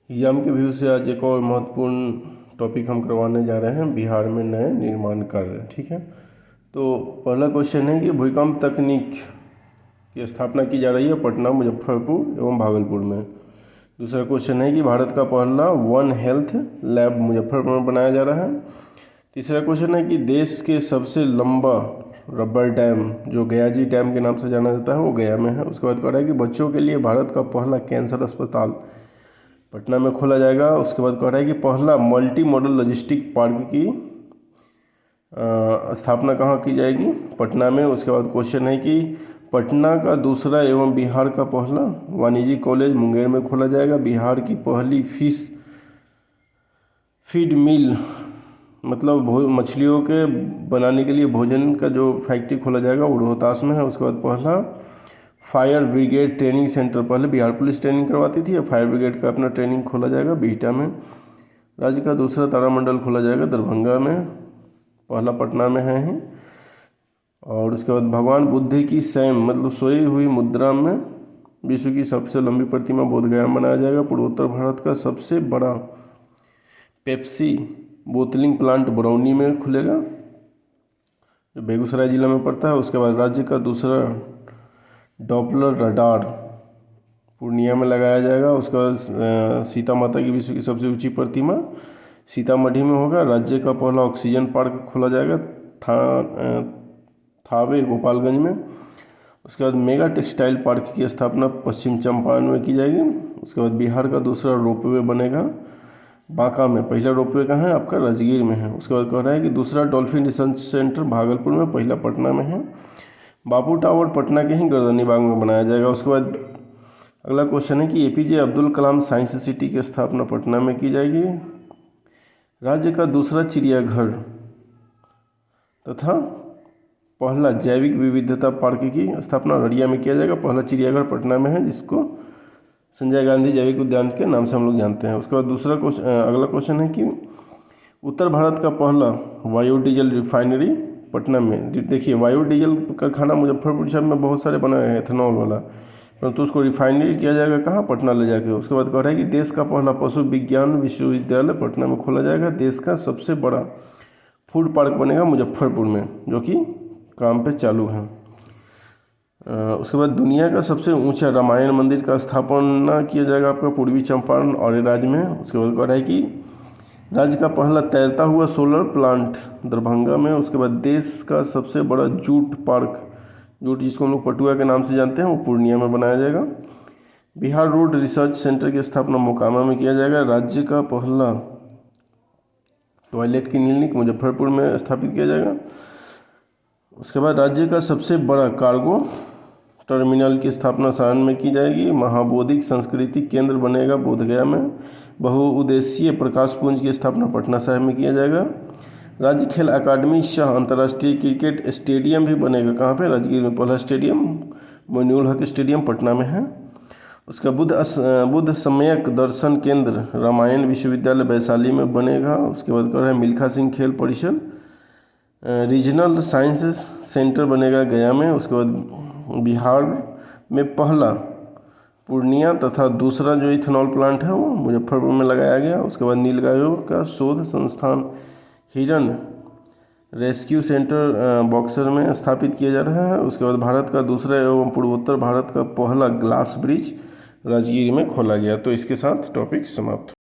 यम के व्यू से आज एक और महत्वपूर्ण टॉपिक हम करवाने जा रहे हैं, बिहार में नए निर्माण कार्य। ठीक है, तो पहला क्वेश्चन है कि भूकंप तकनीक की स्थापना की जा रही है पटना, मुजफ्फरपुर एवं भागलपुर में। दूसरा क्वेश्चन है कि भारत का पहला वन हेल्थ लैब मुजफ्फरपुर में बनाया जा रहा है। तीसरा क्वेश्चन है कि देश के सबसे लंबा रबर डैम जो गयाजी डैम के नाम से जाना जाता है वो गया में है। उसके बाद कह रहा है कि बच्चों के लिए भारत का पहला कैंसर अस्पताल पटना में खोला जाएगा। उसके बाद कह रहा है कि पहला मल्टी मॉडल लॉजिस्टिक पार्क की स्थापना कहाँ की जाएगी, पटना में। उसके बाद क्वेश्चन है कि पटना का दूसरा एवं बिहार का पहला वाणिज्य कॉलेज मुंगेर में खोला जाएगा। बिहार की पहली फिश फीड मिल मतलब मछलियों के बनाने के लिए भोजन का जो फैक्ट्री खोला जाएगा वो रोहतास में है। उसके बाद पहला फायर ब्रिगेड ट्रेनिंग सेंटर, पहले बिहार पुलिस ट्रेनिंग करवाती थी, अब फायर ब्रिगेड का अपना ट्रेनिंग खोला जाएगा बिहटा में। राज्य का दूसरा तारामंडल खोला जाएगा दरभंगा में, पहला पटना में है ही। और उसके बाद भगवान बुद्ध की सैम मतलब सोई हुई मुद्रा में विश्व की सबसे लंबी प्रतिमा बोधगया में बनाया जाएगा। पूर्वोत्तर भारत का सबसे बड़ा पेप्सी बोतलिंग प्लांट बरौनी में खुलेगा, जो बेगूसराय जिला में पड़ता है। उसके बाद राज्य का दूसरा डॉपलर रडार पूर्णिया में लगाया जाएगा। उसके बाद सीता माता की विश्व की सबसे ऊंची प्रतिमा सीतामढ़ी में होगा। राज्य का पहला ऑक्सीजन पार्क खोला जाएगा थावे गोपालगंज में। उसके बाद मेगा टेक्सटाइल पार्क की स्थापना पश्चिम चंपारण में की जाएगी। उसके बाद बिहार का दूसरा रोपवे बनेगा बांका में, पहला रोपवे कहाँ है आपका राजगीर में है। उसके बाद कह रहा है कि दूसरा डॉल्फिन रिसर्च सेंटर भागलपुर में, पहला पटना में है। बापू टावर पटना के ही गर्दनी बाग में बनाया जाएगा। उसके बाद अगला क्वेश्चन है कि APJ Abdul Kalam science city की स्थापना पटना में की जाएगी। राज्य का दूसरा चिड़ियाघर तथा पहला जैविक विविधता पार्क की स्थापना अररिया में किया जाएगा। पहला चिड़ियाघर पटना में है जिसको संजय गांधी जैविक उद्यान के नाम से हम लोग जानते हैं। उसके बाद अगला क्वेश्चन है कि उत्तर भारत का पहला बायोडीजल रिफाइनरी पटना में। देखिए, बायोडीजल कारखाना मुजफ्फरपुर शहर में बहुत सारे बना रहे हैं एथेनॉल वाला, परंतु उसको रिफाइनरी किया जाएगा कहाँ, पटना ले जाके। उसके बाद कह रहा है कि देश का पहला पशु विज्ञान विश्वविद्यालय पटना में खोला जाएगा। देश का सबसे बड़ा फूड पार्क बनेगा मुजफ्फरपुर में, जो कि काम पे चालू है। उसके बाद दुनिया का सबसे ऊंचा रामायण मंदिर का स्थापना किया जाएगा आपका पूर्वी चंपारण और राज्य में। उसके बाद कह रहा है कि राज्य का पहला तैरता हुआ सोलर प्लांट दरभंगा में। उसके बाद देश का सबसे बड़ा जूट पार्क, जूट जिसको हम लोग पटुआ के नाम से जानते हैं, वो पूर्णिया में बनाया जाएगा। बिहार रोड रिसर्च सेंटर की स्थापना मोकामा में किया जाएगा। राज्य का पहला टॉयलेट क्लिनिक मुजफ्फरपुर में स्थापित किया जाएगा। उसके बाद राज्य का सबसे बड़ा कार्गो टर्मिनल की स्थापना सारण में की जाएगी। महाबौद्धिक सांस्कृतिक केंद्र बनेगा बोधगया में। बहुउद्देशीय प्रकाश पुंज की स्थापना पटना साहिब में किया जाएगा। राज्य खेल अकादमी शाह अंतर्राष्ट्रीय क्रिकेट स्टेडियम भी बनेगा कहाँ पे, राजगीर में। पहला स्टेडियम मोइनुल हक स्टेडियम पटना में है। उसका बुद्ध सम्यक दर्शन केंद्र रामायण विश्वविद्यालय वैशाली में बनेगा। उसके बाद कह रहा है मिल्खा सिंह खेल परिसर रीजनल साइंस सेंटर बनेगा गया में। उसके बाद बिहार में पहला पूर्णिया तथा दूसरा जो इथेनॉल प्लांट है वो मुजफ्फरपुर में लगाया गया। उसके बाद नीलगायों का शोध संस्थान हिरन रेस्क्यू सेंटर बॉक्सर में स्थापित किया जा रहा है। उसके बाद भारत का दूसरा एवं पूर्वोत्तर भारत का पहला ग्लास ब्रिज राजगीर में खोला गया। तो इसके साथ टॉपिक समाप्त।